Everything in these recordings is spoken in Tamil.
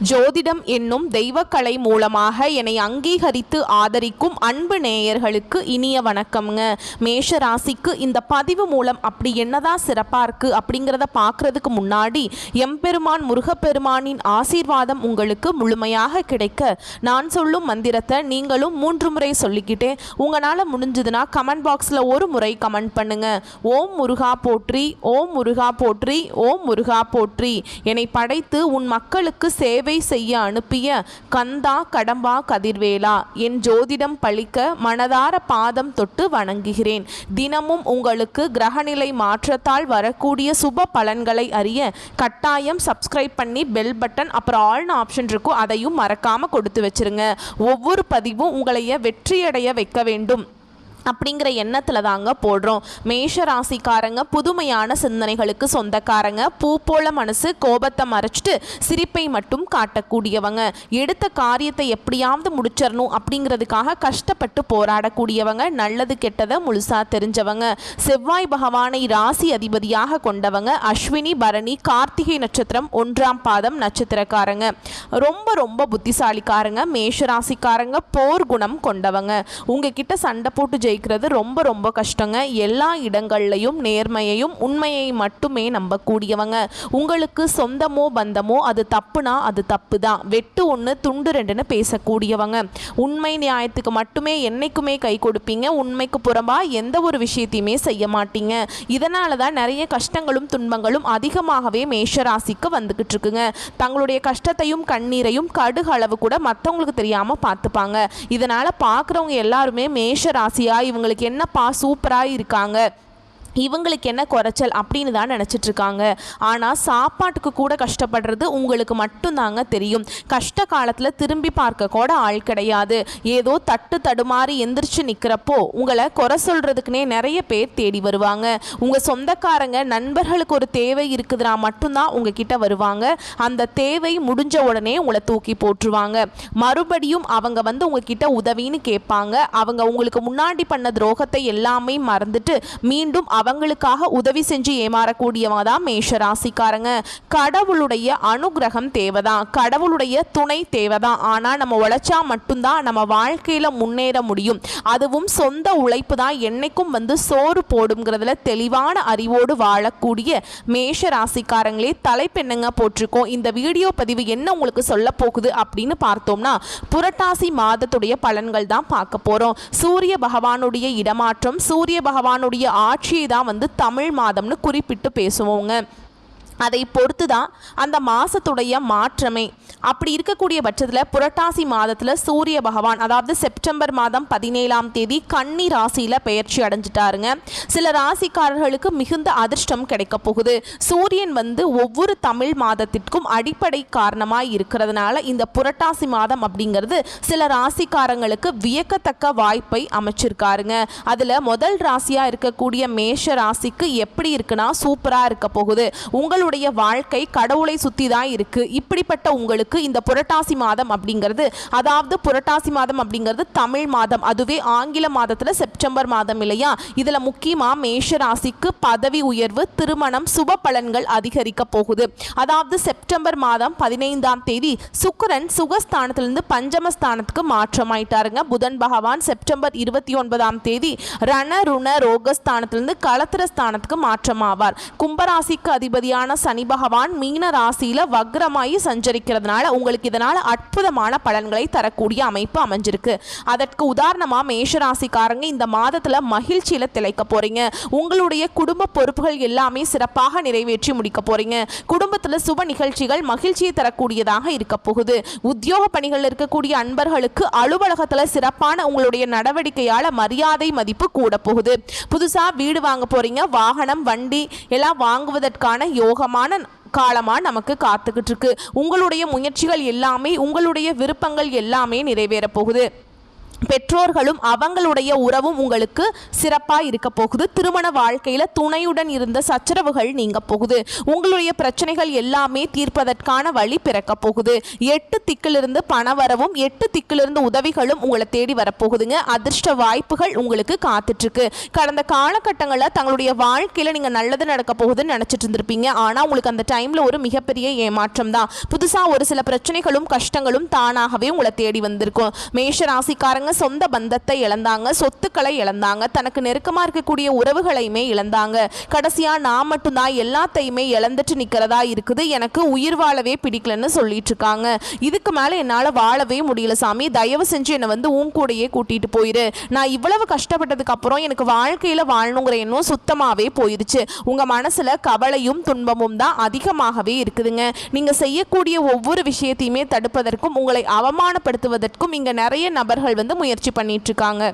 ஜோதிடம் என்னும் தெய்வக்கலை மூலமாக என்னை அங்கீகரித்து ஆதரிக்கும் அன்பு நேயர்களுக்கு இனிய வணக்கம்ங்க. மேஷ ராசிக்கு இந்த பதிவு மூலம் அப்படி என்னதான் சிறப்பாக இருக்குது அப்படிங்கிறத பார்க்குறதுக்கு முன்னாடி எம்பெருமான் முருகப்பெருமானின் ஆசீர்வாதம் உங்களுக்கு முழுமையாக கிடைக்க நான் சொல்லும் மந்திரத்தை நீங்களும் 3 முறை சொல்லிக்கிட்டேன். உங்களால் முடிஞ்சதுன்னா கமெண்ட் பாக்ஸில் ஒரு முறை கமெண்ட் பண்ணுங்க. ஓம் முருகா போற்றி, ஓம் முருகா போற்றி, ஓம் முருகா போற்றி. என்னை படைத்து உன் மக்களுக்கு சேவை செய்ய அனுப்பிய கந்தா கடம்பா கதிர்வேலா, என் ஜோதிடம் பழிக்க மனதார பாதம் தொட்டு வணங்குகிறேன். தினமும் உங்களுக்கு கிரகநிலை மாற்றத்தால் வரக்கூடிய சுப பலன்களை அறிய கட்டாயம் சப்ஸ்கிரைப் பண்ணி பெல் பட்டன் அப்புறம் ஆல்னு ஆப்ஷன் இருக்கும், அதையும் மறக்காம கொடுத்து வச்சிருங்க. ஒவ்வொரு பதிவும் உங்களைய வெற்றியடைய வைக்க வேண்டும் அப்படிங்கிற எண்ணத்தில் தாங்க போடுறோம். மேஷ ராசிக்காரங்க புதுமையான சிந்தனைகளுக்கு சொந்தக்காரங்க. பூ போல மனசு, கோபத்தை மறைச்சிட்டு சிரிப்பை மட்டும் காட்டக்கூடியவங்க. எடுத்த காரியத்தை எப்படியாவது முடிச்சிடணும் அப்படிங்கிறதுக்காக கஷ்டப்பட்டு போராடக்கூடியவங்க. நல்லது கெட்டதை முழுசா தெரிஞ்சவங்க. செவ்வாய் பகவானை ராசி அதிபதியாக கொண்டவங்க. அஸ்வினி பரணி கார்த்திகை நட்சத்திரம் 1ஆம் பாதம் நட்சத்திரக்காரங்க. ரொம்ப ரொம்ப புத்திசாலிக்காரங்க. மேஷ ராசிக்காரங்க போர் குணம் கொண்டவங்க. உங்ககிட்ட சண்டை போட்டு ரொம்ப ரொம்ப கஷ்டங்க. எல்லா இடங்கள்லையும் நேர்மையையும் உண்மையை மட்டுமே நம்பக்கூடியவங்க. உங்களுக்கு சொந்தமோ பந்தமோ அது தப்புனா அது தப்பு தான், வெட்டு 1 துண்டு 2ன்னு பேசக்கூடியவங்க. உண்மை நியாயத்துக்கு மட்டுமே என்னைக்குமே கை கொடுப்பீங்க. உண்மைக்கு புறம்பா எந்த ஒரு விஷயத்தையுமே செய்ய மாட்டீங்க. இதனால தான் நிறைய கஷ்டங்களும் துன்பங்களும் அதிகமாகவே மேஷராசிக்கு வந்துகிட்டு இருக்குங்க. தங்களுடைய கஷ்டத்தையும் கண்ணீரையும் கடுகு அளவு கூட மற்றவங்களுக்கு தெரியாமல் பார்த்துப்பாங்க. இதனால் பார்க்குறவங்க எல்லாருமே மேஷ ராசியா இவங்களுக்கு என்னப்பா சூப்பராக இருக்காங்க, இவங்களுக்கு என்ன குறைச்சல் அப்படின்னு தான் நினச்சிட்டு இருக்காங்க. ஆனால் சாப்பாட்டுக்கு கூட கஷ்டப்படுறது உங்களுக்கு மட்டும்தாங்க தெரியும். கஷ்ட காலத்தில் திரும்பி பார்க்க கூட ஆள் கிடையாது. ஏதோ தட்டு தடுமாறி எந்திரிச்சு நிற்கிறப்போ உங்களை குறை சொல்கிறதுக்குனே நிறைய பேர் தேடி வருவாங்க. உங்கள் சொந்தக்காரங்க நண்பர்களுக்கு ஒரு தேவை இருக்குதுன்னா மட்டும்தான் உங்ககிட்ட வருவாங்க. அந்த தேவை முடிஞ்ச உடனே உங்களை தூக்கி போட்டுருவாங்க. மறுபடியும் அவங்க வந்து உங்ககிட்ட உதவின்னு கேட்பாங்க. அவங்க உங்களுக்கு முன்னாடி பண்ண துரோகத்தை எல்லாமே மறந்துட்டு மீண்டும் அவங்களுக்காக உதவி செஞ்சு ஏமாறக்கூடியவங்க தான் மேஷ ராசிக்காரங்க. கடவுளுடைய அனுகிரகம் தேவைதான், கடவுளுடைய துணை தேவைதான். ஆனால் நம்ம உழைச்சா மட்டும்தான் நம்ம வாழ்க்கையில் முன்னேற முடியும். அதுவும் சொந்த உழைப்பு தான் என்னைக்கும் வந்து சோறு போடுங்கிறதுல தெளிவான அறிவோடு வாழக்கூடிய மேஷ ராசிக்காரங்களே தலைப்பெண்ணுங்க போட்டிருக்கோம். இந்த வீடியோ பதிவு என்ன உங்களுக்கு சொல்ல போகுது அப்படின்னு பார்த்தோம்னா புரட்டாசி மாதத்துடைய பலன்கள் தான் பார்க்க போகிறோம். சூரிய பகவானுடைய இடமாற்றம், சூரிய பகவானுடைய ஆட்சியை தான் வந்து தமிழ் மாதம்னு குறிப்பிட்டு பேசுவோங்க. அதை பொறுத்து தான் அந்த மாதத்துடைய மாற்றமே. அப்படி இருக்கக்கூடிய பட்சத்தில் புரட்டாசி மாதத்தில் சூரிய பகவான் அதாவது செப்டம்பர் மாதம் 17ஆம் தேதி கன்னி ராசியில் பெயர்ச்சி அடைஞ்சிட்டாருங்க. சில ராசிக்காரர்களுக்கு மிகுந்த அதிர்ஷ்டம் கிடைக்க போகுது. சூரியன் வந்து ஒவ்வொரு தமிழ் மாதத்திற்கும் அடிப்படை காரணமாக இருக்கிறதுனால இந்த புரட்டாசி மாதம் அப்படிங்கிறது சில ராசிக்காரங்களுக்கு வியக்கத்தக்க வாய்ப்பை அமைச்சிருக்காருங்க. அதில் முதல் ராசியாக இருக்கக்கூடிய மேஷ ராசிக்கு எப்படி இருக்குன்னா சூப்பராக இருக்க போகுது. உங்களுடைய வாழ்க்கை கடவுளை சுற்றி தான் இருக்கு. இப்படிப்பட்ட உங்களுக்கு இந்த புரட்டாசி மாதம் அப்படிங்கிறது, அதாவது புரட்டாசி மாதம் அப்படிங்கிறது தமிழ் மாதம், அதுவே ஆங்கில மாதத்தில் செப்டம்பர் மாதம் இல்லையா. இதில் முக்கியமாக மேஷ ராசிக்கு பதவி உயர்வு, திருமணம், சுப பலன்கள் அதிகரிக்க போகுது. அதாவது செப்டம்பர் மாதம் 15ஆம் தேதி சுக்கிரன் சுகஸ்தானத்திலிருந்து பஞ்சமஸ்தானத்துக்கு மாற்றமாயிட்டாருங்க. புதன் பகவான் செப்டம்பர் 29ஆம் தேதி ரண ருண ரோகஸ்தானத்திலிருந்து களத்திரஸ்தானத்துக்கு மாற்றமாவார். கும்பராசிக்கு அதிபதியான சனி பகவான் மீன ராசியில வக்ரமாயி சஞ்சரிக்கிறதுனால உங்களுக்கு இதனால அற்புதமான பலன்களை தரக்கூடிய அமைப்பு அமைஞ்சிருக்கு. அதற்கு உதாரணமா மேஷ ராசிக்காரங்க இந்த மாதத்துல மகிழ்ச்சியில திளைக்க போறீங்க. உங்களுடைய குடும்ப பொறுப்புகள் எல்லாமே சிறப்பாக நிறைவேற்றி முடிக்க போறீங்க. குடும்பத்துல சுப நிகழ்ச்சிகள் மகிழ்ச்சியை தரக்கூடியதாக இருக்க போகுது. உத்தியோக பணிகள் இருக்கக்கூடிய அன்பர்களுக்கு அலுவலகத்துல சிறப்பான உங்களுடைய நடவடிக்கையால மரியாதை மதிப்பு கூட போகுது. புதுசா வீடு வாங்க போறீங்க. வாகனம், வண்டி எல்லாம் வாங்குவதற்கான யோகமான காலமாக நமக்கு காத்துக்கிட்டு இருக்கு. உங்களுடைய முயற்சிகள் எல்லாமே, உங்களுடைய விருப்பங்கள் எல்லாமே நிறைவேற போகுது. பெற்றோர்களும் அவங்களுடைய உறவும் உங்களுக்கு சிறப்பாக இருக்க போகுது. திருமண வாழ்க்கையில் துணையுடன் இருந்த சச்சரவுகள் நீங்க போகுது. உங்களுடைய பிரச்சனைகள் எல்லாமே தீர்ப்பதற்கான வழி பிறக்க போகுது. 8 திக்கிலிருந்து பணவரவும் 8 திக்கிலிருந்து உதவிகளும் உங்களை தேடி வரப்போகுதுங்க. அதிர்ஷ்ட வாய்ப்புகள் உங்களுக்கு காத்துட்ருக்கு. கடந்த காலகட்டங்களில் தங்களுடைய வாழ்க்கையில் நீங்கள் நல்லது நடக்க போகுதுன்னு நினச்சிட்டு இருந்திருப்பீங்க. ஆனால் உங்களுக்கு அந்த டைமில் ஒரு மிகப்பெரிய ஏமாற்றம் தான். புதுசாக ஒரு சில பிரச்சனைகளும் கஷ்டங்களும் தானாகவே உங்களை தேடி வந்திருக்கும். மேஷ ராசிக்காரங்க சொந்த பந்தத்தை இழந்தாங்க, சொத்துக்களை இழந்தாங்க, தனக்கு நெருக்கமா இருக்கக்கூடிய உறவுகளையுமே இழந்தாங்க. கடைசியா நான் மட்டும்தான் எல்லாத்தையுமே இழந்துட்டு நிக்கிறதா இருக்குது, எனக்கு உயிர் வாழவே பிடிக்கலன்னு சொல்லிட்டு இருக்காங்க. இதுக்கு மேல என்னால வாழவே முடியல சாமி, தயவு செஞ்சு என்னை வந்து உன் கூடயே கூட்டிட்டு போயிரு. நான் இவ்வளவு கஷ்டப்பட்டதுக்கு அப்புறம் எனக்கு வாழ்க்கையில வாழணுங்கிற எண்ணம் சுத்தமாவே போயிருச்சு. உங்க மனசுல கவலையும் துன்பமும் தான் அதிகமாகவே இருக்குதுங்க. நீங்க செய்யக்கூடிய ஒவ்வொரு விஷயத்தையுமே தடுப்பதற்கும் உங்களை அவமானப்படுத்துவதற்கும் இங்க நிறைய நபர்கள் வந்து முயற்சி பண்ணிட்டு இருக்காங்க.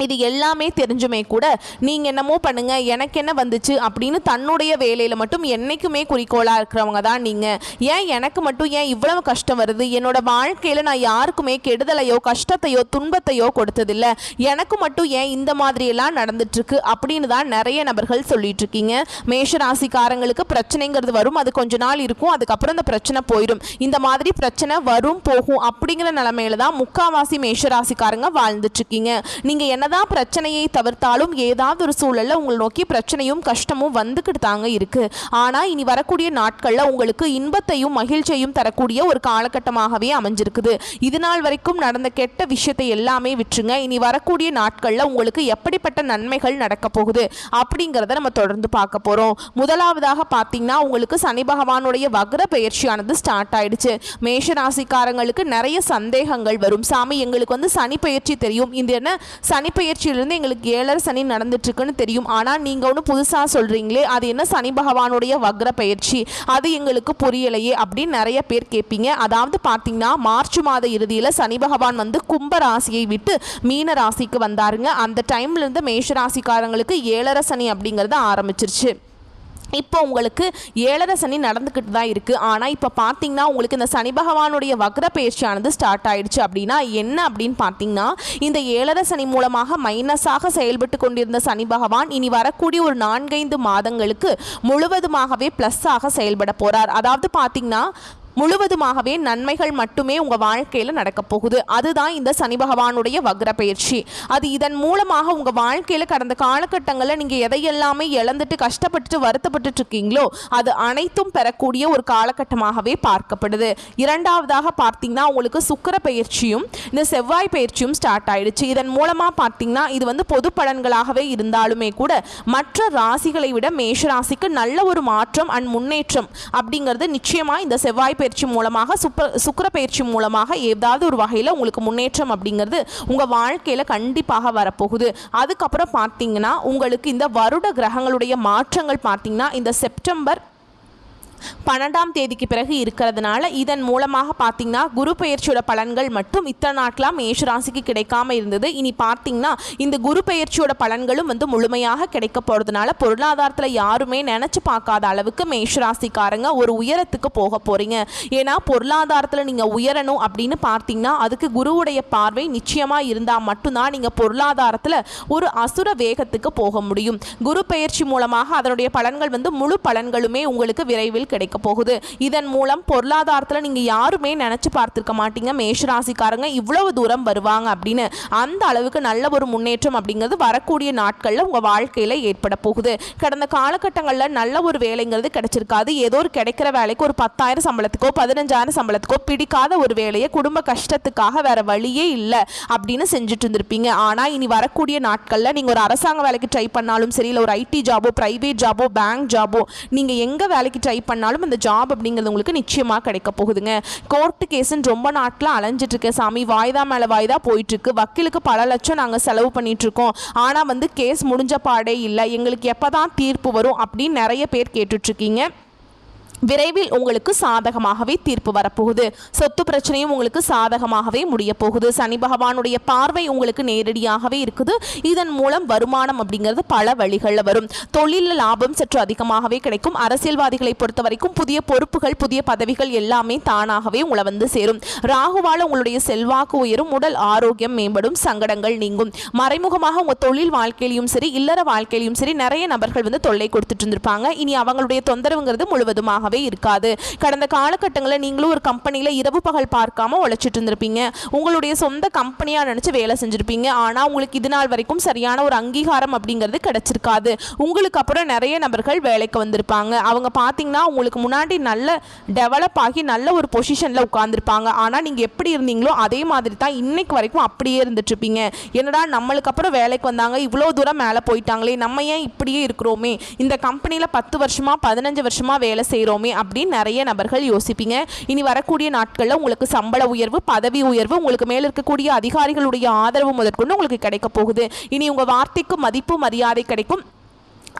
இது எல்லாமே தெரிஞ்சுமே கூட நீங்கள் என்னமோ பண்ணுங்க, எனக்கு என்ன வந்துச்சு அப்படின்னு தன்னுடைய வேலையில் மட்டும் என்றைக்குமே குறிக்கோளாக இருக்கிறவங்க தான் நீங்கள். ஏன் எனக்கு மட்டும் ஏன் இவ்வளவு கஷ்டம் வருது, என்னோட வாழ்க்கையில் நான் யாருக்குமே கெடுதலையோ கஷ்டத்தையோ துன்பத்தையோ கொடுத்ததில்லை, எனக்கு மட்டும் ஏன் இந்த மாதிரியெல்லாம் நடந்துட்டுருக்கு அப்படின்னு தான் நிறைய நபர்கள் சொல்லிட்டு இருக்கீங்க. மேஷ ராசிக்காரங்களுக்கு பிரச்சனைங்கிறது வரும், அது கொஞ்ச நாள் இருக்கும், அதுக்கப்புறம் இந்த பிரச்சனை போயிடும். இந்த மாதிரி பிரச்சனை வரும் போகும் அப்படிங்கிற நிலைமையில தான் முக்காவாசி மேஷ ராசிக்காரங்க வாழ்ந்துட்டு இருக்கீங்க. நீங்கள் என்ன தான் பிரச்சனையை தவிர்த்தாலும் ஏதாவது ஒரு சூழல்ல உங்களை நோக்கி பிரச்சனையும் கஷ்டமும் வந்துக்கிட்டு தாங்க இருக்கு. ஆனா இனி வரக்கூடிய நாட்கள்ல உங்களுக்கு இன்பத்தையும் மகிழ்ச்சியையும் தரக்கூடிய ஒரு காலகட்டமாகவே அமைஞ்சிருக்குது. இது நாள் வரைக்கும் நடந்த கெட்ட விஷயத்தை எல்லாமே விட்டுருங்க. இனி வரக்கூடிய நாட்கள்ல உங்களுக்கு எப்படிப்பட்ட நன்மைகள் நடக்க போகுது அப்படிங்கிறத நம்ம தொடர்ந்து பார்க்க போறோம். முதலாவதாக பார்த்தீங்கன்னா உங்களுக்கு சனி பகவானுடைய வக்ர பெயர்ச்சியானது ஸ்டார்ட் ஆயிடுச்சு. மேஷ ராசிக்காரங்களுக்கு நிறைய சந்தேகங்கள் வரும். சாமி எங்களுக்கு வந்து சனி பெயர்ச்சி தெரியும், இந்த என்ன சனி பெயர்ச்சியிலிருந்து எங்களுக்கு 7 சனி நடந்துட்டு இருக்குன்னு தெரியும், ஆனால் நீங்க ஒன்று புதுசா சொல்றீங்களே அது என்ன சனி பகவானுடைய வக்ர பெயர்ச்சி, அது எங்களுக்கு புரியலையே அப்படின்னு நிறைய பேர் கேட்பீங்க. அதாவது பார்த்தீங்கன்னா மார்ச் மாத இறுதியில் சனி பகவான் வந்து கும்ப ராசியை விட்டு மீன ராசிக்கு வந்தாருங்க. அந்த டைம்ல இருந்து மேஷ ராசிக்காரங்களுக்கு 7 சனி அப்படிங்கிறது ஆரம்பிச்சிருச்சு. இப்போ உங்களுக்கு 7 சனி நடந்துக்கிட்டு தான் இருக்குது. ஆனால் இப்போ பார்த்தீங்கன்னா உங்களுக்கு இந்த சனி பகவானுடைய வக்ர பயிற்சியானது ஸ்டார்ட் ஆயிடுச்சு. அப்படின்னா என்ன அப்படின்னு பார்த்தீங்கன்னா இந்த 7 சனி மூலமாக மைனஸாக செயல்பட்டு கொண்டிருந்த சனி பகவான் இனி வரக்கூடிய ஒரு 4-5 மாதங்களுக்கு முழுவதுமாகவே ப்ளஸ்ஸாக செயல்பட போகிறார். அதாவது பார்த்தீங்கன்னா முழுவதுமாகவே நன்மைகள் மட்டுமே உங்கள் வாழ்க்கையில் நடக்க போகுது. அதுதான் இந்த சனி பகவானுடைய வக்ர பயிற்சி. அது இதன் மூலமாக உங்கள் வாழ்க்கையில் கடந்த காலகட்டங்களில் நீங்கள் எதையெல்லாமே இழந்துட்டு கஷ்டப்பட்டு வருத்தப்பட்டு இருக்கீங்களோ அது அனைத்தும் பெறக்கூடிய ஒரு காலகட்டமாகவே பார்க்கப்படுது. இரண்டாவதாக பார்த்தீங்கன்னா உங்களுக்கு சுக்கிர பயிற்சியும் இந்த செவ்வாய் பயிற்சியும் ஸ்டார்ட் ஆயிடுச்சு. இதன் மூலமாக பார்த்தீங்கன்னா இது வந்து பொது பலன்களாகவே இருந்தாலுமே கூட மற்ற ராசிகளை விட மேஷ ராசிக்கு நல்ல ஒரு மாற்றம் அண்ட் முன்னேற்றம் அப்படிங்கிறது நிச்சயமாக இந்த செவ்வாய் பயிற்சி மூலமாக சுக்கிர பயிற்சி மூலமாக ஏதாவது ஒரு வகையில் உங்களுக்கு முன்னேற்றம் அப்படிங்கிறது உங்கள் வாழ்க்கையில் கண்டிப்பாக வரப்போகுது. அதுக்கப்புறம் பார்த்தீங்கன்னா உங்களுக்கு இந்த வருட கிரகங்களுடைய மாற்றங்கள் பார்த்தீங்கன்னா இந்த செப்டம்பர் 12ஆம் தேதிக்கு பிறகு இருக்கிறதுனால இதன் மூலமாக பார்த்தீங்கன்னா குரு பெயர்ச்சியோட பலன்கள் மட்டும் இத்தனை நாட்களாக மேஷ ராசிக்கு கிடைக்காம இருந்தது. இனி பார்த்தீங்கன்னா இந்த குரு பெயர்ச்சியோட பலன்களும் வந்து முழுமையாக கிடைக்க போகிறதுனால பொருளாதாரத்தில் யாருமே நினச்சி பார்க்காத அளவுக்கு மேஷ ராசிக்காரங்க ஒரு உயரத்துக்கு போக போகிறீங்க. ஏன்னா பொருளாதாரத்தில் நீங்கள் உயரணும் அப்படின்னு பார்த்தீங்கன்னா அதுக்கு குருவுடைய பார்வை நிச்சயமாக இருந்தால் மட்டும்தான் நீங்கள் பொருளாதாரத்தில் ஒரு அசுர வேகத்துக்கு போக முடியும். குரு பெயர்ச்சி மூலமாக அதனுடைய பலன்கள் வந்து முழு பலன்களுமே உங்களுக்கு விரைவில் கிடைக்க போகுது. இதன் மூலம் பொருளாதாரத்தில் நீங்க யாருமே நினைச்சு பார்த்திருக்க மாட்டீங்க மேஷ ராசிக்காரங்க இவ்வளவு தூரம் வருவாங்க அப்படின்னு. அந்த அளவுக்கு நல்ல ஒரு முன்னேற்றம் அப்படிங்கிறது வரக்கூடிய நாட்கள்ல உங்க வாழ்க்கையில ஏற்பட போகுது. கடந்த காலகட்டங்களில் நல்ல ஒரு வேலைங்கிறது கிடைச்சிருக்காது. ஏதோ ஒரு கிடைக்கிற வேலைக்கு ஒரு 10,000 சம்பளத்துக்கோ 15,000 சம்பளத்துக்கோ பிடிக்காத ஒரு வேலையை குடும்ப கஷ்டத்துக்காக வேற வழியே இல்லை அப்படின்னு செஞ்சுட்டு இருந்திருப்பீங்க. ஆனா இனி வரக்கூடிய நாட்கள்ல நீங்க ஒரு அரசாங்க வேலைக்கு ட்ரை பண்ணாலும் சரி, இல்லை ஒரு ஐடி ஜாபோ பிரைவேட் ஜாபோ பேங்க் ஜாபோ நீங்க எங்க வேலைக்கு ட்ரை பண்ணாலும் அந்த ஜாப் அப்படிங்கிறது உங்களுக்கு நிச்சயமாக கிடைக்க போகுதுங்க. கோர்ட்டு கேஸுன்னு ரொம்ப நாட்டில் அலைஞ்சிட்டு இருக்க சாமி, வாய்தா மேலே வாய்தா போயிட்டு இருக்கு. வக்கீலுக்கு பல லட்சம் நாங்கள் செலவு பண்ணிட்டு இருக்கோம், ஆனால் வந்து கேஸ் முடிஞ்ச பாடே இல்லை, எங்களுக்கு எப்போ தான் தீர்ப்பு வரும் அப்படின்னு நிறைய பேர் கேட்டுட்ருக்கீங்க. விரைவில் உங்களுக்கு சாதகமாகவே தீர்ப்பு வரப்போகுது. சொத்து பிரச்சனையும் உங்களுக்கு சாதகமாகவே முடிய போகுது. சனி பகவானுடைய பார்வை உங்களுக்கு நேரடியாகவே இருக்குது. இதன் மூலம் வருமானம் அப்படிங்கிறது பல வழிகளில் வரும். தொழிலில் லாபம் சற்று அதிகமாகவே கிடைக்கும். அரசியல்வாதிகளை பொறுத்த வரைக்கும் புதிய பொறுப்புகள், புதிய பதவிகள் எல்லாமே தானாகவே உங்களை வந்து சேரும். ராகுவால் உங்களுடைய செல்வாக்கு உயரும். உடல் ஆரோக்கியம் மேம்படும். சங்கடங்கள் நீங்கும். மறைமுகமாக உங்கள் தொழில் வாழ்க்கையிலும் சரி, இல்லற வாழ்க்கையிலும் சரி, நிறைய நபர்கள் வந்து தொல்லை கொடுத்துட்டு இருந்திருப்பாங்க. இனி அவங்களுடைய தொந்தரவுங்கிறது முழுவதுமாக இருக்காது. கடந்த காலகட்டங்களில் நீங்களும் ஒரு கம்பெனியில் இரவு பகல் பார்க்காம உழைச்சிட்டு இருந்திருப்பீங்க. உங்களுடைய சொந்த கம்பெனியா நினைச்சு வேலை செஞ்சிருப்பீங்க. ஆனா உங்களுக்கு இது நாள் வரைக்கும் சரியான ஒரு அங்கீகாரம் அப்படிங்கிறது கிடைச்சிருக்காது. உங்களுக்கு அப்புறம் நிறைய நபர்கள் வேலைக்கு வந்திருப்பாங்க. அவங்க பார்த்தீங்கன்னா உங்களுக்கு முன்னாடி நல்ல டெவலப் ஆகி நல்ல ஒரு பொசிஷன்ல உட்கார்ந்துருப்பாங்க. ஆனா நீங்க எப்படி இருந்தீங்களோ அதே மாதிரி தான் இன்னைக்கு வரைக்கும் அப்படியே இருந்துட்டு இருப்பீங்க. என்னடா நம்மளுக்கு அப்புறம் வேலைக்கு வந்தாங்க, இவ்வளோ தூரம் மேலே போயிட்டாங்களே, நம்ம ஏன் இப்படியே இருக்கிறோமே, இந்த கம்பெனியில் 10 வருஷமா 15 வருஷமா வேலை செய்கிறோமே அப்படின்னு நிறைய நபர்கள் யோசிப்பீங்க. இனி வரக்கூடிய நாட்களில் உங்களுக்கு சம்பள உயர்வு, பதவி உயர்வு, உங்களுக்கு மேல இருக்கக்கூடிய அதிகாரிகளுடைய ஆதரவு முதற்கொண்டு உங்களுக்கு கிடைக்க போகுது. இனி உங்க வார்த்தைக்கு மதிப்பு மரியாதை கிடைக்கும்.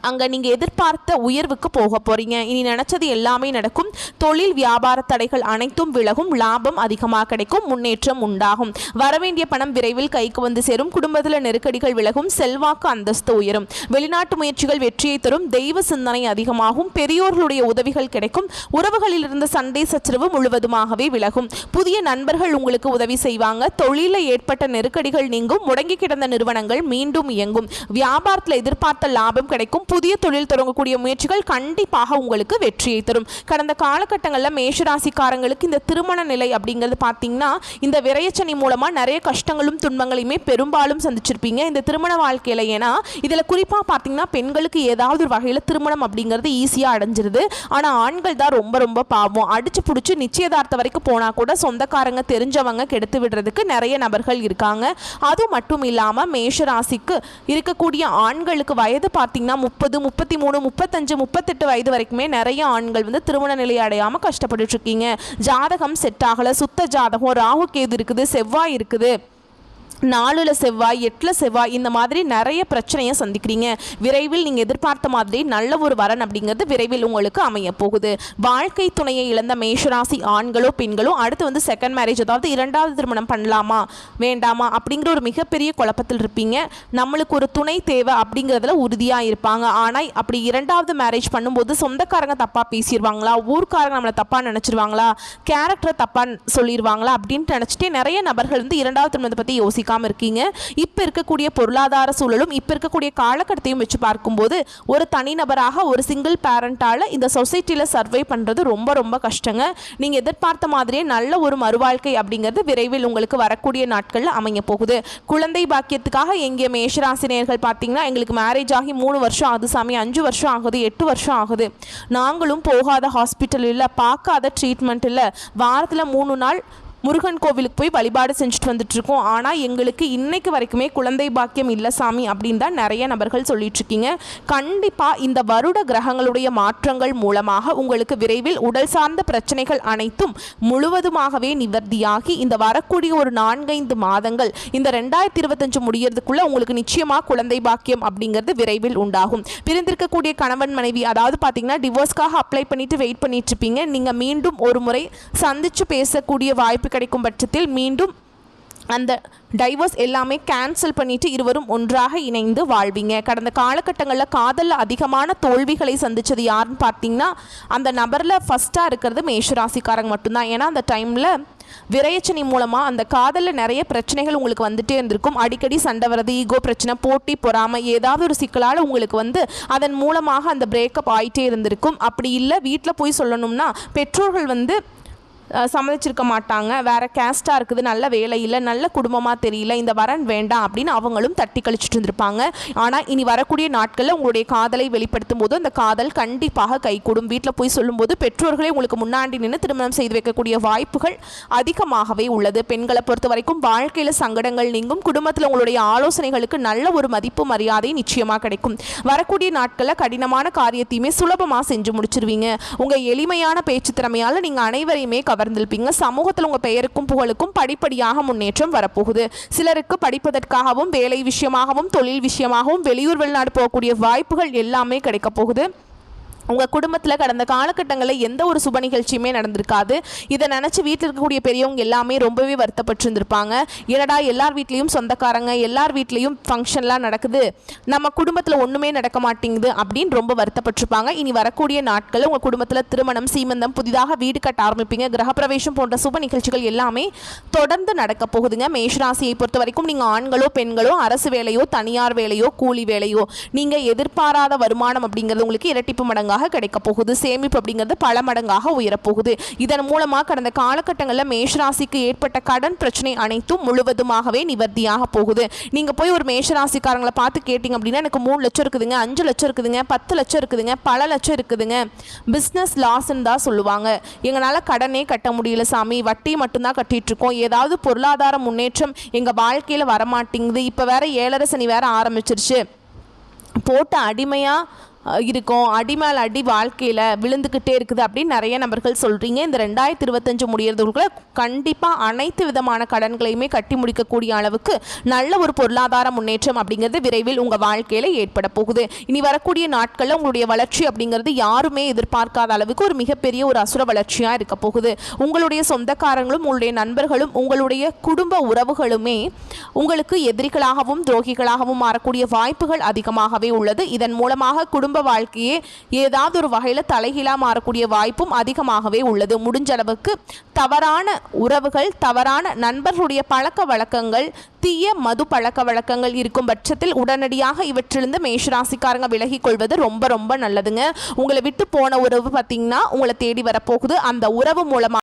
அங்கே நீங்கள் எதிர்பார்த்த உயர்வுக்கு போக போகிறீங்க. இனி நினச்சது எல்லாமே நடக்கும். தொழில் வியாபார தடைகள் அனைத்தும் விலகும். லாபம் அதிகமாக கிடைக்கும். முன்னேற்றம் உண்டாகும். வரவேண்டிய பணம் விரைவில் கைக்கு வந்து சேரும். குடும்பத்தில் நெருக்கடிகள் விலகும். செல்வாக்கு அந்தஸ்து உயரும். வெளிநாட்டு முயற்சிகள் வெற்றியை தரும். தெய்வ சிந்தனை அதிகமாகும். பெரியோர்களுடைய உதவிகள் கிடைக்கும். உறவுகளில் இருந்த சண்டை சச்சரவு முழுவதுமாகவே விலகும். புதிய நண்பர்கள் உங்களுக்கு உதவி செய்வாங்க. தொழிலில் ஏற்பட்ட நெருக்கடிகள் நீங்கும். முடங்கி கிடந்த நிறுவனங்கள் மீண்டும் இயங்கும். வியாபாரத்தில் எதிர்பார்த்த லாபம் கிடைக்கும். புதிய தொழில் தொடங்கக்கூடிய முயற்சிகள் கண்டிப்பாக உங்களுக்கு வெற்றியை தரும். கடந்த காலகட்டங்களில் மேஷராசிக்காரங்களுக்கு இந்த திருமண நிலை அப்படிங்கிறது பார்த்தீங்கன்னா இந்த விரயச்சனி மூலமாக நிறைய கஷ்டங்களும் துன்பங்களையுமே பெரும்பாலும் சந்திச்சிருப்பீங்க இந்த திருமண வாழ்க்கையில். ஏன்னா இதில் குறிப்பாக பார்த்தீங்கன்னா பெண்களுக்கு ஏதாவது ஒரு வகையில் திருமணம் அப்படிங்கிறது ஈஸியாக அடைஞ்சிருது. ஆனால் ஆண்கள் தான் ரொம்ப ரொம்ப பாவம். அடிச்சு பிடிச்சி நிச்சயதார்த்தம் வரைக்கும் போனால் கூட சொந்தக்காரங்க தெரிஞ்சவங்க கெடுத்து விடுறதுக்கு நிறைய நபர்கள் இருக்காங்க. அது மட்டும் இல்லாமல் மேஷராசிக்கு இருக்கக்கூடிய ஆண்களுக்கு வயது பார்த்தீங்கன்னா 30, 33, 35, 38 வயது வரைக்குமே நிறைய ஆண்கள் வந்து திருமண நிலை அடையாமல் கஷ்டப்பட்டு இருக்கீங்க. ஜாதகம் செட் ஆகலை. சுத்த ஜாதகம், ராகு கேது இருக்குது, செவ்வாய் இருக்குது, 4ல் செவ்வாய், 8ல் செவ்வாய், இந்த மாதிரி நிறைய பிரச்சனையை சந்திக்கிறீங்க. விரைவில் நீங்கள் எதிர்பார்த்த மாதிரி நல்ல ஒரு வரன் அப்படிங்கிறது விரைவில் உங்களுக்கு அமைய போகுது. வாழ்க்கை துணையை இழந்த மேஷராசி ஆண்களோ பெண்களோ அடுத்து வந்து செகண்ட் மேரேஜ், அதாவது 2வது திருமணம் பண்ணலாமா வேண்டாமா அப்படிங்கிற ஒரு மிகப்பெரிய குழப்பத்தில் இருப்பீங்க. நம்மளுக்கு ஒரு துணை தேவை அப்படிங்கிறதுல உறுதியாக இருப்பாங்க. ஆனால் அப்படி 2வது மேரேஜ் பண்ணும்போது சொந்தக்காரங்க தப்பாக பேசிடுவாங்களா, ஊர்க்காரங்க நம்மளை தப்பாக நினச்சிருவாங்களா, கேரக்டரை தப்பாக சொல்லிடுவாங்களா அப்படின்ட்டு நினச்சிட்டே நிறைய நபர்கள் வந்து 2வது திருமணத்தை பற்றி யோசிக்காம இருக்கீங்க. இப்ப இருக்கக்கூடிய பொருளாதார சூழலும் இப்ப இருக்கக்கூடிய காலகட்டத்தையும் வச்சு பார்க்கும்போது ஒரு தனிநபராக ஒரு சிங்கிள் பேரண்டால இந்த சொசைட்டில சர்வை பண்றது ரொம்ப ரொம்ப கஷ்டங்க. நீங்க எதிர்பார்த்த மாதிரியே நல்ல ஒரு மறுவாழ்க்கை அப்படிங்கிறது விரைவில் உங்களுக்கு வரக்கூடிய நாட்கள்ல அமைய போகுது. குழந்தை பாக்கியத்துக்காக எங்கிய மேஷராசினியர்கள் பார்த்தீங்கன்னா எங்களுக்கு மேரேஜ் ஆகி 3 வருஷம் ஆகுது சாமி, 5 வருஷம் ஆகுது, 8 வருஷம் ஆகுது, நாங்களும் போகாத ஹாஸ்பிட்டல் இல்லை, பார்க்காத ட்ரீட்மெண்ட் இல்லை, வாரத்தில் 3 நாள் முருகன் கோவிலுக்கு போய் வழிபாடு செஞ்சுட்டு வந்துட்டு இருக்கோம். ஆனால் எங்களுக்கு இன்னைக்கு வரைக்குமே குழந்தை பாக்கியம் இல்லை சாமி அப்படின்னு தான் நிறைய நபர்கள் சொல்லிட்டு இருக்கீங்க. கண்டிப்பாக இந்த வருட கிரகங்களுடைய மாற்றங்கள் மூலமாக உங்களுக்கு விரைவில் உடல் சார்ந்த பிரச்சனைகள் அனைத்தும் முழுவதுமாகவே நிவர்த்தியாகி இந்த வரக்கூடிய ஒரு 4-5 மாதங்கள் இந்த 2025 முடியறதுக்குள்ள உங்களுக்கு நிச்சயமாக குழந்தை பாக்கியம் அப்படிங்கிறது விரைவில் உண்டாகும். பிரிந்திருக்கக்கூடிய கணவன் மனைவி, அதாவது பார்த்தீங்கன்னா டிவோர்ஸ்க்காக அப்ளை பண்ணிட்டு வெயிட் பண்ணிட்டு இருப்பீங்க. நீங்கள் மீண்டும் ஒரு முறை சந்திச்சு பேசக்கூடிய வாய்ப்பு கிடைக்கும் பட்சத்தில் மீண்டும் அந்த டைவர்ஸ் எல்லாமே கேன்சல் பண்ணிட்டு இருவரும் ஒன்றாக இணைந்து வாழ்வீங்க. கடந்த காலகட்டங்களில் காதலில் அதிகமான தோல்விகளை சந்தித்தது யாருன்னு பார்த்தீங்கன்னா அந்த நபரில் ஃபஸ்ட்டாக இருக்கிறது மேஷராசிக்காரங்க மட்டும்தான். ஏன்னா அந்த டைமில் விரயச்சனி மூலமாக அந்த காதலில் நிறைய பிரச்சனைகள் உங்களுக்கு வந்துட்டே இருந்திருக்கும். அடிக்கடி சண்டை வரது, ஈகோ பிரச்சனை, போட்டி பொறாமை, ஏதாவது ஒரு சிக்கலால் உங்களுக்கு வந்து அதன் மூலமாக அந்த பிரேக்கப் ஆகிட்டே இருந்திருக்கும். அப்படி இல்லை வீட்டில் போய் சொல்லணும்னா பெற்றோர்கள் வந்து சம்மதிச்சிருக்க மாட்டாங்க, வேறு கேஸ்ட்டாக இருக்குது, நல்ல வேலை இல்லை, நல்ல குடும்பமாக தெரியல, இந்த வரன் வேண்டாம் அப்படின்னு அவங்களும் தட்டி கழிச்சிட்டு இருந்திருப்பாங்க. ஆனால் இனி வரக்கூடிய நாட்களில் உங்களுடைய காதலை வெளிப்படுத்தும் போது அந்த காதல் கண்டிப்பாக கைகூடும். வீட்டில் போய் சொல்லும்போது பெற்றோர்களே உங்களுக்கு முன்னாடி நின்று திருமணம் செய்து வைக்கக்கூடிய வாய்ப்புகள் அதிகமாகவே உள்ளது. பெண்களை பொறுத்த வரைக்கும் வாழ்க்கையில் சங்கடங்கள் நீங்கும். குடும்பத்தில் உங்களுடைய ஆலோசனைகளுக்கு நல்ல ஒரு மதிப்பு மரியாதை நிச்சயமாக கிடைக்கும். வரக்கூடிய நாட்களில் கடினமான காரியத்தையுமே சுலபமாக செஞ்சு முடிச்சிருவீங்க. உங்கள் எளிமையான பேச்சு திறமையால் நீங்கள் அனைவரையுமே கவர்ந்திருப்பீங்க. சமூகத்தில் உங்கள் பெயருக்கும் புகழுக்கும் படிப்படியாக முன்னேற்றம் வரப்போகுது. சிலருக்கு படிப்பதற்காகவும் வேலை விஷயமாகவும் தொழில் விஷயமாகவும் வெளியூர் வெளிநாடு போகக்கூடிய வாய்ப்புகள் எல்லாமே கிடைக்க போகுது. உங்கள் குடும்பத்தில் கடந்த காலகட்டங்களில் எந்த ஒரு சுப நிகழ்ச்சியுமே நடந்திருக்காது. இதை நினச்சி வீட்டில் இருக்கக்கூடிய பெரியவங்க எல்லாமே ரொம்பவே வருத்தப்பட்டிருந்திருப்பாங்க. ஏடா எல்லார் வீட்லேயும் சொந்தக்காரங்க, எல்லார் வீட்லேயும் ஃபங்க்ஷன்லாம் நடக்குது, நம்ம குடும்பத்தில் ஒன்றுமே நடக்க மாட்டேங்குது அப்படின்னு ரொம்ப வருத்தப்பட்டிருப்பாங்க. இனி வரக்கூடிய நாட்களில் உங்கள் குடும்பத்தில் திருமணம், சீமந்தம், புதிதாக வீடு கட்ட ஆரம்பிப்பீங்க, கிரகப்பிரவேசம் போன்ற சுப நிகழ்ச்சிகள் எல்லாமே தொடர்ந்து நடக்க போகுதுங்க. மேஷராசியை பொறுத்த வரைக்கும் நீங்கள் ஆண்களோ பெண்களோ, அரசு வேலையோ தனியார் வேலையோ கூலி வேலையோ, நீங்கள் எதிர்பாராத வருமானம் அப்படிங்கிறது உங்களுக்கு இரட்டிப்பு மடங்காக கிடைக்க போகுது. சேமிப்பு அப்படிங்கிறது பல மடங்காக உயரப்போகுது. இதன் மூலமாக கடந்த காலகட்டங்களில் மேஷராசிக்கு ஏற்பட்ட கடன் பிரச்சனை அனைத்தும் முழுவதுமாகவே நிவர்த்தியாக போகுது. நீங்க போய் ஒரு மேஷராசிக்காரங்களை பார்த்து கேட்டீங்க அப்படின்னா, எனக்கு 3 லட்சம் இருக்குதுங்க, 5 லட்சம் இருக்குதுங்க, 10 லட்சம் இருக்குதுங்க, பல லட்சம் இருக்குதுங்க, பிஸ்னஸ் லாஸ்ன்னு தான் சொல்லுவாங்க. எங்களால் கடனே கட்ட முடியல சாமி, வட்டி மட்டும்தான் கட்டிட்டு இருக்கோம், ஏதாவது பொருளாதார முன்னேற்றம் எங்க வாழ்க்கையில் வரமாட்டேங்குது, இப்போ வேற 7.5 சனி வேற ஆரம்பிச்சிருச்சு, போட்ட அடிமையாக இருக்கும், அடிமேல் அடி வாழ்க்கையில் விழுந்துக்கிட்டே இருக்குது அப்படின்னு நிறைய நபர்கள் சொல்கிறீங்க. இந்த 2025 முடியறதுக்குள்ள கண்டிப்பாக அனைத்து விதமான கடன்களையுமே கட்டி முடிக்கக்கூடிய அளவுக்கு நல்ல ஒரு பொருளாதார முன்னேற்றம் அப்படிங்கிறது விரைவில் உங்கள் வாழ்க்கையில் ஏற்பட போகுது. இனி வரக்கூடிய நாட்களில் உங்களுடைய வளர்ச்சி அப்படிங்கிறது யாருமே எதிர்பார்க்காத அளவுக்கு ஒரு மிகப்பெரிய ஒரு அசுர வளர்ச்சியாக இருக்க போகுது. உங்களுடைய சொந்தக்காரங்களும், உங்களுடைய நண்பர்களும், உங்களுடைய குடும்ப உறவுகளுமே உங்களுக்கு எதிரிகளாகவும் துரோகிகளாகவும் மாறக்கூடிய வாய்ப்புகள் அதிகமாகவே உள்ளது. இதன் மூலமாக குடும்ப வாழ்க்கையே ஏதாவது ஒரு வகையில் தலைகீழாக மாறக்கூடிய வாய்ப்பும் அதிகமாகவே உள்ளது. முடிஞ்ச அளவுக்கு தவறான உறவுகள், தவறான நண்பர்களுடைய பழக்க வழக்கங்கள், தீய மது பழக்க வழக்கங்கள் இருக்கும் பட்சத்தில் உடனடியாக இவற்றிலிருந்து மேஷராசிக்காரங்க விலகி கொள்வது ரொம்ப ரொம்ப நல்லதுங்க. உங்களை விட்டு போன உறவு பார்த்தீங்கன்னா உங்களை தேடி வரப்போகுது. அந்த உறவு மூலமாக